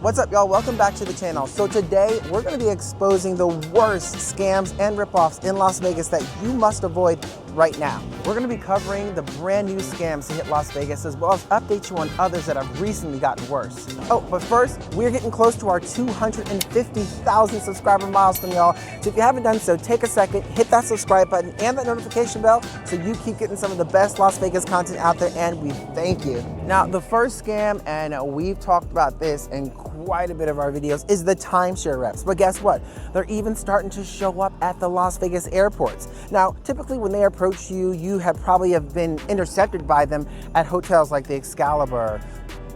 What's up, y'all? Welcome back to the channel. So today we're going to be exposing the worst scams and ripoffs in Las Vegas that you must avoid right now. We're going to be covering the brand new scams to hit Las Vegas, as well as update you on others that have recently gotten worse. Oh, but first, we're getting close to our 250,000 subscriber milestone, y'all. So if you haven't done so, take a second, hit that subscribe button and that notification bell so you keep getting some of the best Las Vegas content out there, and we thank you. Now, the first scam, and we've talked about this in quite a bit of our videos, is the timeshare reps. But guess what? They're even starting to show up at the Las Vegas airports. Now, typically when they approach you, you probably have been intercepted by them at hotels like the Excalibur,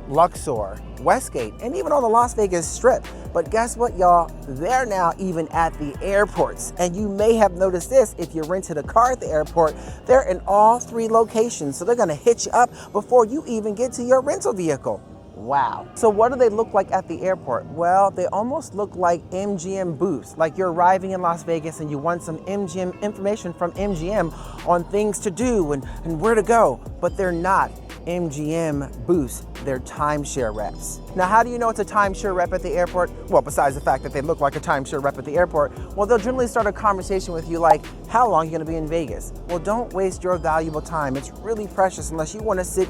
Luxor, Westgate, and even on the Las Vegas Strip. But guess what, y'all? They're now even at the airports. And you may have noticed this if you rented a car at the airport. They're in all three locations, so they're gonna hit you up before you even get to your rental vehicle. Wow. So what do they look like at the airport? Well, they almost look like MGM booths. Like you're arriving in Las Vegas and you want some MGM information from MGM on things to do and where to go. But they're not MGM booths, they're timeshare reps. Now, how do you know it's a timeshare rep at the airport? Well, besides the fact that they look like a timeshare rep at the airport, well, they'll generally start a conversation with you like, how long are you gonna be in Vegas? Well, don't waste your valuable time. It's really precious unless you wanna sit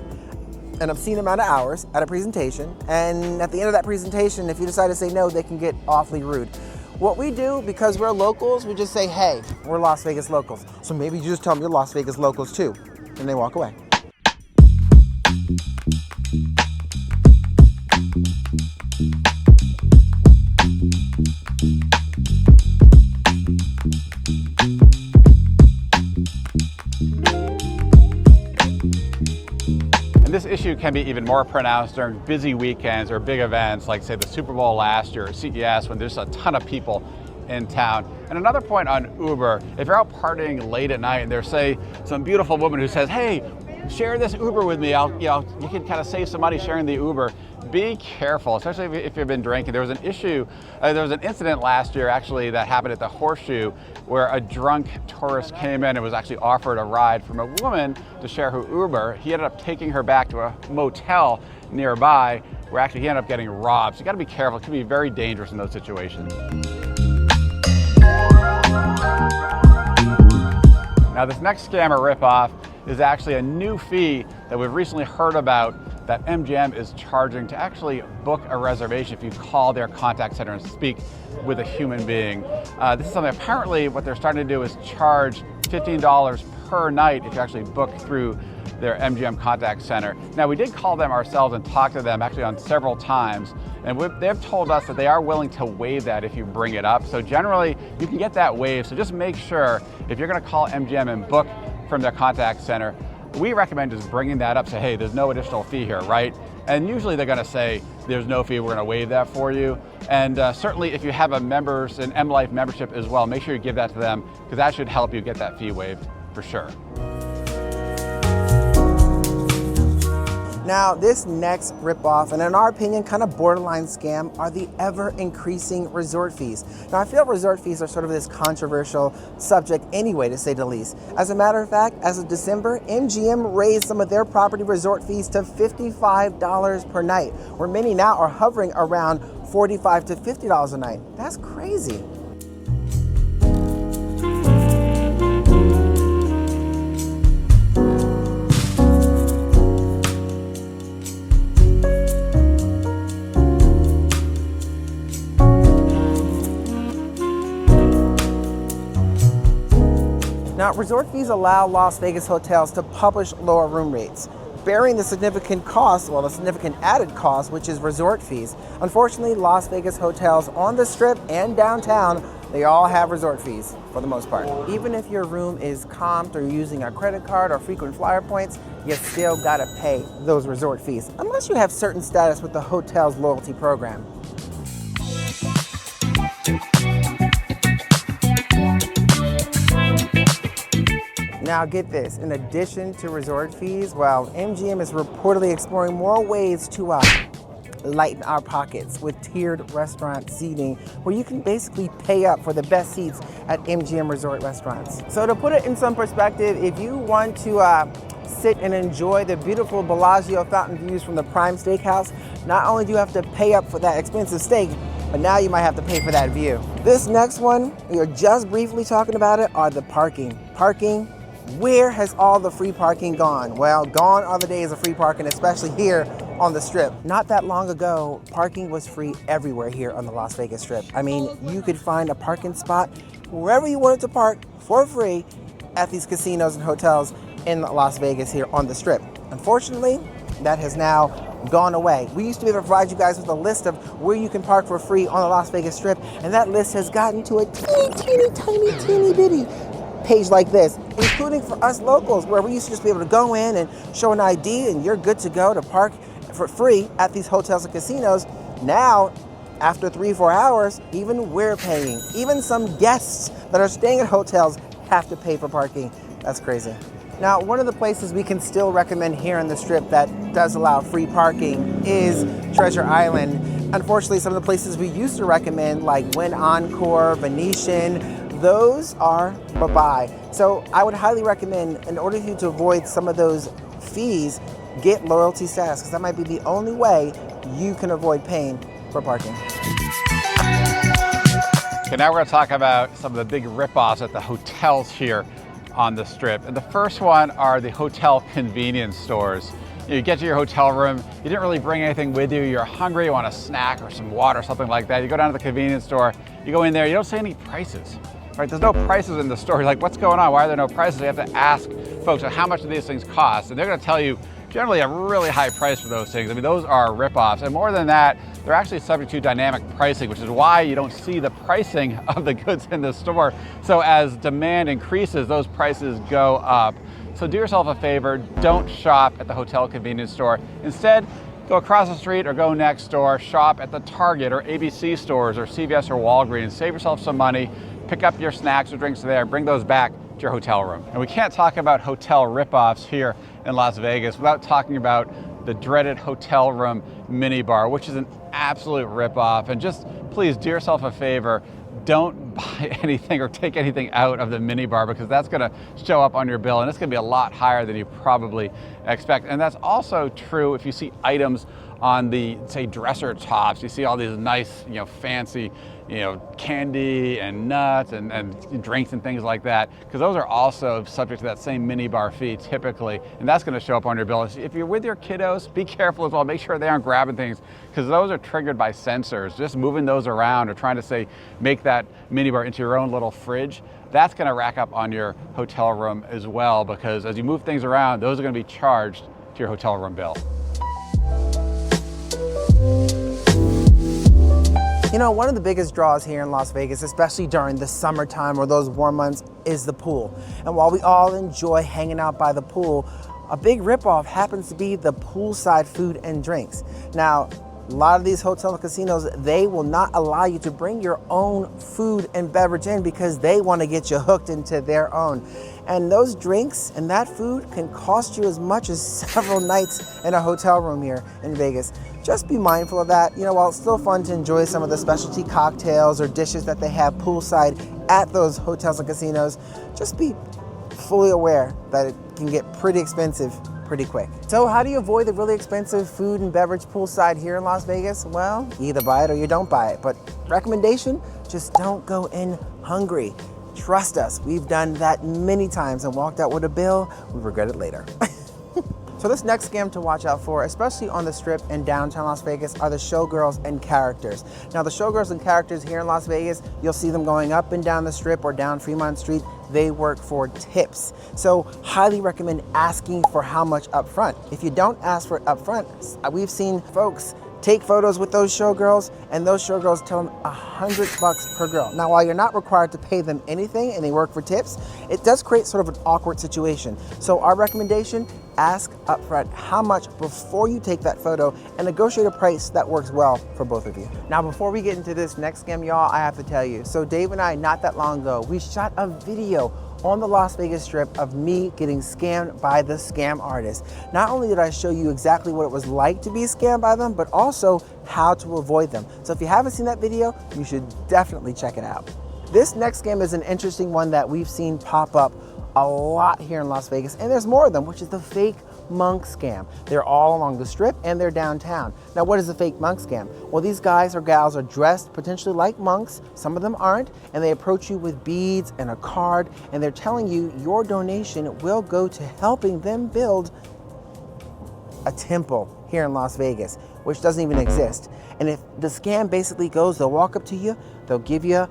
an obscene amount of hours at a presentation, and at the end of that presentation, if you decide to say no, they can get awfully rude. What we do, because we're locals, we just say, hey, we're Las Vegas locals. So maybe you just tell them you're Las Vegas locals too, and they walk away. This issue can be even more pronounced during busy weekends or big events like, say, the Super Bowl last year or CES, when there's a ton of people in town. And another point on Uber, if you're out partying late at night and there's, say, some beautiful woman who says, hey, share this Uber with me, you can kind of save some money sharing the Uber. Be careful, especially if you've been drinking. There was an issue, there was an incident last year actually that happened at the Horseshoe where a drunk tourist came in and was actually offered a ride from a woman to share her Uber. He ended up taking her back to a motel nearby where actually he ended up getting robbed. So you gotta be careful, it can be very dangerous in those situations. Now this next scammer ripoff is actually a new fee that we've recently heard about that MGM is charging to actually book a reservation if you call their contact center and speak with a human being. This is something, apparently what they're starting to do is charge $15 per night if you actually book through their MGM contact center. Now, we did call them ourselves and talk to them actually on several times, and they've told us that they are willing to waive that if you bring it up. So generally, you can get that waived. So just make sure if you're gonna call MGM and book from their contact center, we recommend just bringing that up, say, hey, there's no additional fee here, right? And usually they're gonna say, there's no fee, we're gonna waive that for you. And certainly if you have an M-Life membership as well, make sure you give that to them, because that should help you get that fee waived for sure. Now, this next ripoff, and in our opinion, kind of borderline scam, are the ever-increasing resort fees. Now, I feel resort fees are sort of this controversial subject anyway, to say the least. As a matter of fact, as of December, MGM raised some of their property resort fees to $55 per night, where many now are hovering around $45 to $50 a night. That's crazy. Now, resort fees allow Las Vegas hotels to publish lower room rates, bearing the significant cost, well, the significant added cost, which is resort fees. Unfortunately, Las Vegas hotels on the Strip and downtown, they all have resort fees for the most part. Even if your room is comped or you're using a credit card or frequent flyer points, you still gotta pay those resort fees, unless you have certain status with the hotel's loyalty program. Now get this, in addition to resort fees, well, MGM is reportedly exploring more ways to lighten our pockets with tiered restaurant seating where you can basically pay up for the best seats at MGM Resort restaurants. So to put it in some perspective, if you want to sit and enjoy the beautiful Bellagio fountain views from the Prime Steakhouse, not only do you have to pay up for that expensive steak, but now you might have to pay for that view. This next one, we were just briefly talking about it, are the parking. Parking, where has all the free parking gone? Well, gone are the days of free parking, especially here on the Strip. Not that long ago, parking was free everywhere here on the Las Vegas Strip. I mean, you could find a parking spot wherever you wanted to park for free at these casinos and hotels in Las Vegas here on the Strip. Unfortunately, that has now gone away. We used to be able to provide you guys with a list of where you can park for free on the Las Vegas Strip, and that list has gotten to a teeny bitty page like this, including for us locals, where we used to just be able to go in and show an ID and you're good to go to park for free at these hotels and casinos. Now, after 3-4 hours, even we're paying. Even some guests that are staying at hotels have to pay for parking. That's crazy. Now, one of the places we can still recommend here on the Strip that does allow free parking is Treasure Island. Unfortunately, some of the places we used to recommend, like Wynn Encore, Venetian, those are bye-bye. So I would highly recommend, in order for you to avoid some of those fees, get loyalty status, because that might be the only way you can avoid paying for parking. Okay, now we're going to talk about some of the big rip-offs at the hotels here on the Strip. And the first one are the hotel convenience stores. You get to your hotel room, you didn't really bring anything with you, you're hungry, you want a snack or some water, something like that. You go down to the convenience store, you go in there, you don't see any prices. Right, there's no prices in the store. You're like, what's going on? Why are there no prices? You have to ask folks how much do these things cost, and they're going to tell you generally a really high price for those things. I mean, those are rip-offs, and more than that, they're actually subject to dynamic pricing, which is why you don't see the pricing of the goods in the store. So as demand increases, those prices go up. So do yourself a favor, don't shop at the hotel convenience store. Instead, go across the street or go next door, shop at the Target or ABC stores or CVS or Walgreens. Save yourself some money, pick up your snacks or drinks there, bring those back to your hotel room. And we can't talk about hotel rip-offs here in Las Vegas without talking about the dreaded hotel room minibar, which is an absolute rip-off. And just please do yourself a favor, don't buy anything or take anything out of the minibar, because that's going to show up on your bill and it's going to be a lot higher than you probably expect. And that's also true if you see items on the, say, dresser tops. You see all these nice, fancy, candy and nuts and drinks and things like that, because those are also subject to that same minibar fee typically, and that's going to show up on your bill. If you're with your kiddos, be careful as well. Make sure they aren't grabbing things, because those are triggered by sensors. Just moving those around or trying to, say, make that minibar into your own little fridge, that's going to rack up on your hotel room as well, because as you move things around, those are going to be charged to your hotel room bill. One of the biggest draws here in Las Vegas, especially during the summertime or those warm months, is the pool. And while we all enjoy hanging out by the pool, a big ripoff happens to be the poolside food and drinks. Now, a lot of these hotels and casinos, they will not allow you to bring your own food and beverage in because they want to get you hooked into their own. And those drinks and that food can cost you as much as several nights in a hotel room here in Vegas. Just be mindful of that. While it's still fun to enjoy some of the specialty cocktails or dishes that they have poolside at those hotels and casinos, just be fully aware that it can get pretty expensive pretty quick. So how do you avoid the really expensive food and beverage poolside here in Las Vegas? Well, you either buy it or you don't buy it. But recommendation, just don't go in hungry. Trust us, we've done that many times and walked out with a bill we regret it later. So this next scam to watch out for, especially on the Strip and downtown Las Vegas, are the showgirls and characters. Now the showgirls and characters here in Las Vegas, you'll see them going up and down the Strip or down Fremont Street. They work for tips. So highly recommend asking for how much up front. If you don't ask for it up front, we've seen folks take photos with those showgirls, and those showgirls tell them $100 per girl. Now, while you're not required to pay them anything and they work for tips, it does create sort of an awkward situation. So our recommendation, ask upfront how much before you take that photo and negotiate a price that works well for both of you. Now, before we get into this next scam, y'all, I have to tell you. So Dave and I, not that long ago, we shot a video on the Las Vegas Strip of me getting scammed by the scam artist. Not only did I show you exactly what it was like to be scammed by them, but also how to avoid them. So if you haven't seen that video, you should definitely check it out. This next scam is an interesting one that we've seen pop up a lot here in Las Vegas, and there's more of them, which is the fake monk scam. They're all along the Strip and they're downtown. Now, what is a fake monk scam? Well, these guys or gals are dressed potentially like monks, some of them aren't, and they approach you with beads and a card, and they're telling you your donation will go to helping them build a temple here in Las Vegas, which doesn't even exist. And if the scam basically goes, they'll walk up to you, they'll give you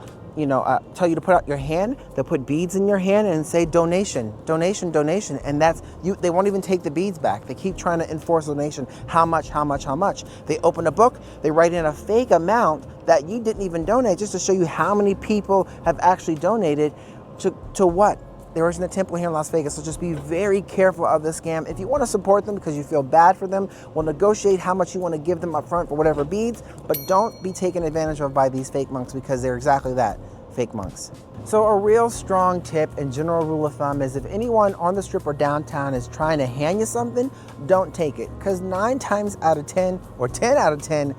tell you to put out your hand, they'll put beads in your hand and say donation, donation, donation. And that's, they won't even take the beads back. They keep trying to enforce donation. How much, how much, how much? They open a book, they write in a fake amount that you didn't even donate, just to show you how many people have actually donated to what? There isn't a temple here in Las Vegas, so just be very careful of this scam. If you want to support them because you feel bad for them, we'll negotiate how much you want to give them up front for whatever beads, but don't be taken advantage of by these fake monks, because they're exactly that, fake monks. So a real strong tip and general rule of thumb is if anyone on the Strip or downtown is trying to hand you something, don't take it, because 9 times out of 10 or 10 out of 10,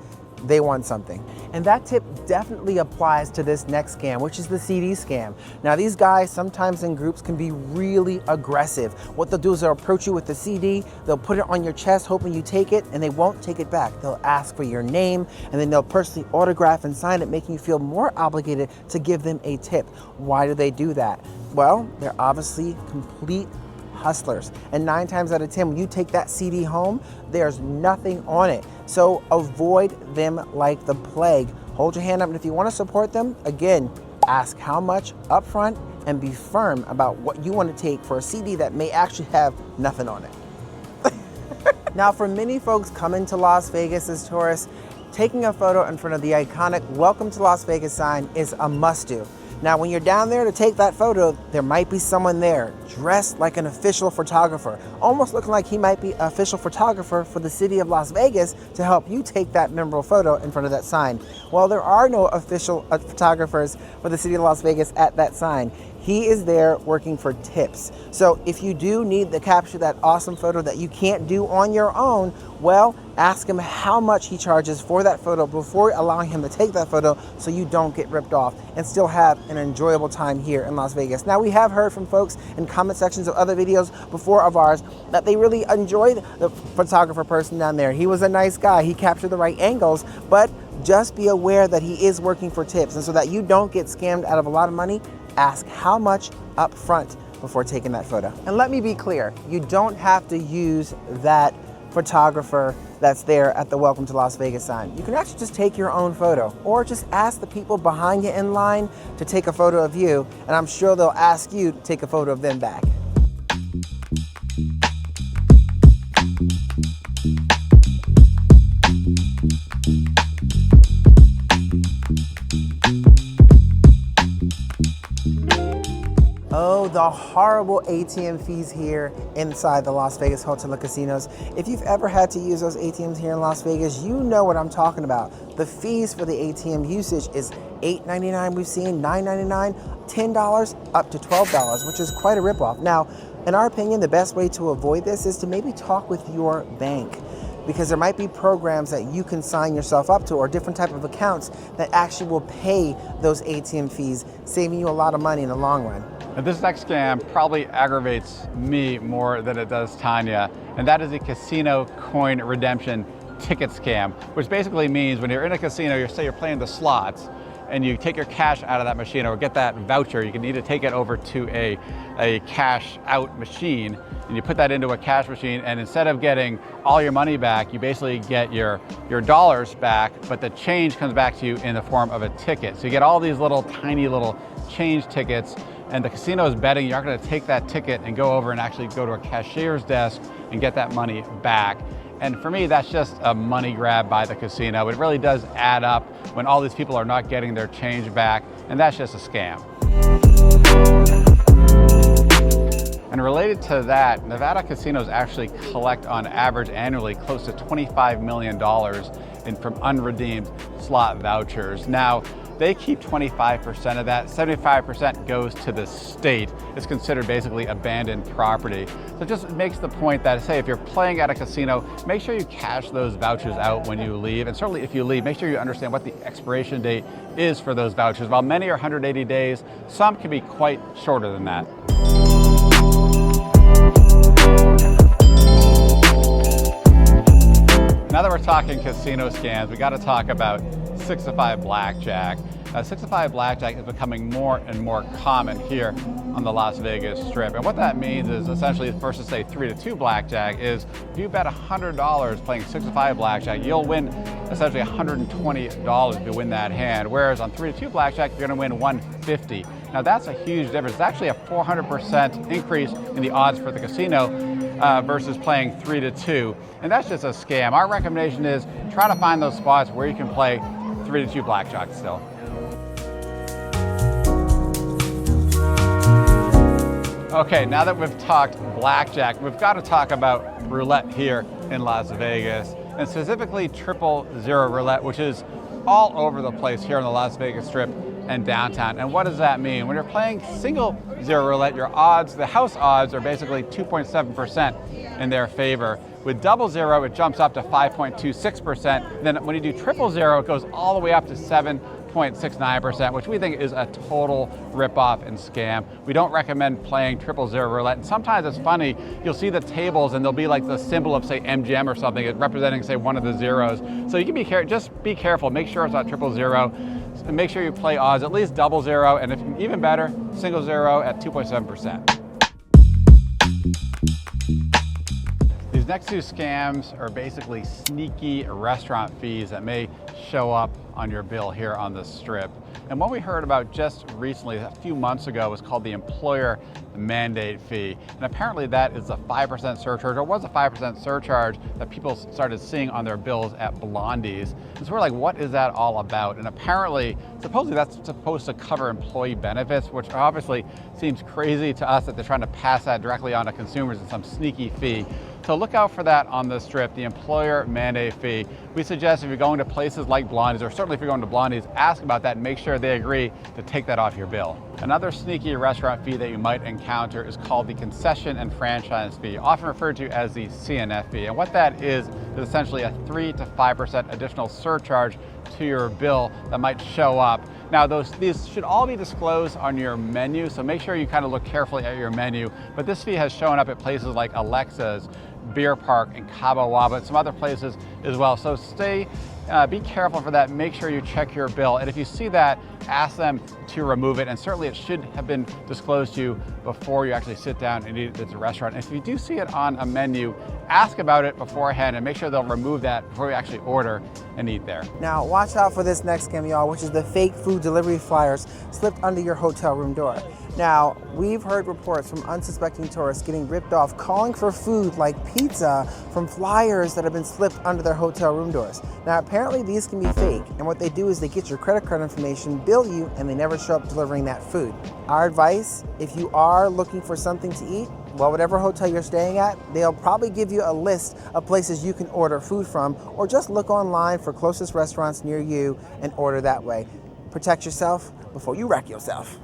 they want something. And that tip definitely applies to this next scam, which is the CD scam. Now, these guys sometimes in groups can be really aggressive. What they'll do is they'll approach you with the CD, they'll put it on your chest hoping you take it, and they won't take it back. They'll ask for your name, and then they'll personally autograph and sign it, making you feel more obligated to give them a tip. Why do they do that? Well, they're obviously complete hustlers. And 9 times out of 10, when you take that CD home, there's nothing on it. So avoid them like the plague. Hold your hand up, and if you want to support them, again, ask how much up front and be firm about what you want to take for a CD that may actually have nothing on it. Now, for many folks coming to Las Vegas as tourists, taking a photo in front of the iconic Welcome to Las Vegas sign is a must-do. Now, when you're down there to take that photo, there might be someone there dressed like an official photographer, almost looking like he might be an official photographer for the city of Las Vegas to help you take that memorable photo in front of that sign. Well, there are no official photographers for the city of Las Vegas at that sign. He is there working for tips. So if you do need to capture that awesome photo that you can't do on your own, well, ask him how much he charges for that photo before allowing him to take that photo, so you don't get ripped off and still have an enjoyable time here in Las Vegas. Now, we have heard from folks in comment sections of other videos before of ours that they really enjoyed the photographer person down there. He was a nice guy. He captured the right angles, but just be aware that he is working for tips. And so that you don't get scammed out of a lot of money, ask how much up front before taking that photo. And let me be clear, you don't have to use that photographer that's there at the Welcome to Las Vegas sign. You can actually just take your own photo, or just ask the people behind you in line to take a photo of you, and I'm sure they'll ask you to take a photo of them back. Oh, the horrible ATM fees here inside the Las Vegas Hotel and Casinos. If you've ever had to use those ATMs here in Las Vegas, you know what I'm talking about. The fees for the ATM usage is $8.99 we've seen, $9.99, $10, up to $12, which is quite a ripoff. Now, in our opinion, the best way to avoid this is to maybe talk with your bank, because there might be programs that you can sign yourself up to, or different type of accounts that actually will pay those ATM fees, saving you a lot of money in the long run. And this next scam probably aggravates me more than it does Tanya, and that is the casino coin redemption ticket scam, which basically means when you're in a casino, say you're playing the slots, and you take your cash out of that machine or get that voucher, you can need to take it over to a cash out machine, and you put that into a cash machine, and instead of getting all your money back, you basically get your dollars back, but the change comes back to you in the form of a ticket. So you get all these little tiny little change tickets, and the casino is betting you're going to take that ticket and go over and actually go to a cashier's desk and get that money back. And for me, that's just a money grab by the casino. It really does add up when all these people are not getting their change back, and that's just a scam. And related to that, Nevada casinos actually collect on average annually close to $25 million from unredeemed slot vouchers. Now, They keep 25% of that, 75% goes to the state. It's considered basically abandoned property. So it just makes the point that, say, if you're playing at a casino, make sure you cash those vouchers out when you leave. And certainly if you leave, make sure you understand what the expiration date is for those vouchers. While many are 180 days, some can be quite shorter than that. Now that we're talking casino scams, we got to talk about 6 to 5 blackjack. 6 to 5 blackjack is becoming more and more common here on the Las Vegas Strip. And what that means is essentially versus say 3 to 2 blackjack is if you bet $100 playing 6 to 5 blackjack, you'll win essentially $120 if you win that hand. Whereas on 3 to 2 blackjack, you're going to win $150. Now that's a huge difference. It's actually a 400% increase in the odds for the casino versus playing 3 to 2. And that's just a scam. Our recommendation is try to find those spots where you can play 3 to 2 blackjack still. Okay, now that we've talked blackjack, we've got to talk about roulette here in Las Vegas, and specifically 000 roulette, which is all over the place here on the Las Vegas Strip and downtown. And what does that mean? When you're playing single 0 roulette, your odds, the house odds, are basically 2.7% in their favor. With 000, it jumps up to 5.26%. Then when you do 000, it goes all the way up to 7.69%, which we think is a total ripoff and scam. We don't recommend playing 000 roulette. And sometimes it's funny, you'll see the tables and there'll be like the symbol of say MGM or something representing say one of the zeros. So you can be just be careful, make sure it's not 000. And make sure you play odds at least 000, and if even better, single 0 at 2.7%. These next two scams are basically sneaky restaurant fees that may show up on your bill here on the Strip. And what we heard about just recently, a few months ago, was called the employer mandate fee. And apparently that is a 5% surcharge, or was a 5% surcharge that people started seeing on their bills at Blondie's. And so we're like, what is that all about? And apparently, supposedly that's supposed to cover employee benefits, which obviously seems crazy to us that they're trying to pass that directly on to consumers in some sneaky fee. So look out for that on the Strip, the employer mandate fee. We suggest if you're going to places like Blondie's, or certainly if you're going to Blondie's, ask about that and make sure they agree to take that off your bill. Another sneaky restaurant fee that you might encounter is called the concession and franchise fee, often referred to as the CNF fee. And what that is essentially a 3 to 5% additional surcharge to your bill that might show up. Now these should all be disclosed on your menu, so make sure you kind of look carefully at your menu. But this fee has shown up at places like Alexa's, Beer Park, and Cabo Wabo, and some other places as well. So be careful for that. Make sure you check your bill. And if you see that, ask them to remove it. And certainly it should have been disclosed to you before you actually sit down and eat at the restaurant. And if you do see it on a menu, ask about it beforehand and make sure they'll remove that before you actually order and eat there. Now watch out for this next scam, y'all, which is the fake food delivery flyers slipped under your hotel room door. Now, we've heard reports from unsuspecting tourists getting ripped off calling for food like pizza from flyers that have been slipped under their hotel room doors. Now, apparently these can be fake, and what they do is they get your credit card information, bill you, and they never show up delivering that food. Our advice, if you are looking for something to eat, well, whatever hotel you're staying at, they'll probably give you a list of places you can order food from, or just look online for closest restaurants near you and order that way. Protect yourself before you wreck yourself.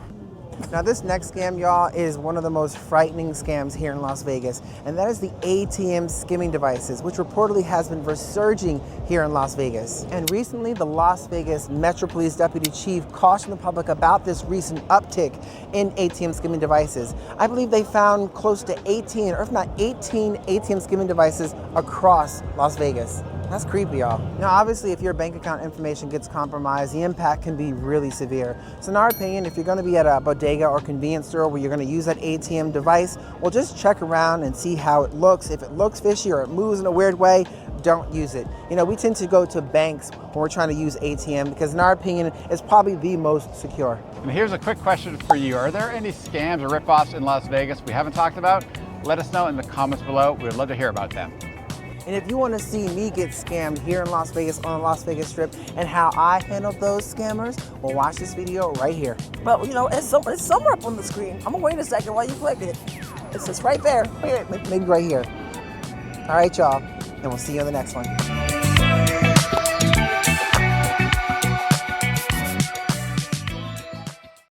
Now this next scam, y'all, is one of the most frightening scams here in Las Vegas, and that is the ATM skimming devices, which reportedly has been resurging here in Las Vegas. And recently, the Las Vegas Metro Police Deputy Chief cautioned the public about this recent uptick in ATM skimming devices. I believe they found close to 18, or if not 18 ATM skimming devices across Las Vegas. That's creepy, y'all. Now, obviously, if your bank account information gets compromised, the impact can be really severe. So in our opinion, if you're gonna be at a bodega or convenience store where you're gonna use that ATM device, well, just check around and see how it looks. If it looks fishy or it moves in a weird way, don't use it. You know, we tend to go to banks when we're trying to use ATM because in our opinion, it's probably the most secure. And here's a quick question for you. Are there any scams or ripoffs in Las Vegas we haven't talked about? Let us know in the comments below. We would love to hear about them. And if you want to see me get scammed here in Las Vegas on the Las Vegas Strip and how I handle those scammers, well, watch this video right here. But you know, it's somewhere up on the screen. I'm gonna wait a second while you click it. It's right there. Maybe right here. All right, y'all, and we'll see you on the next one.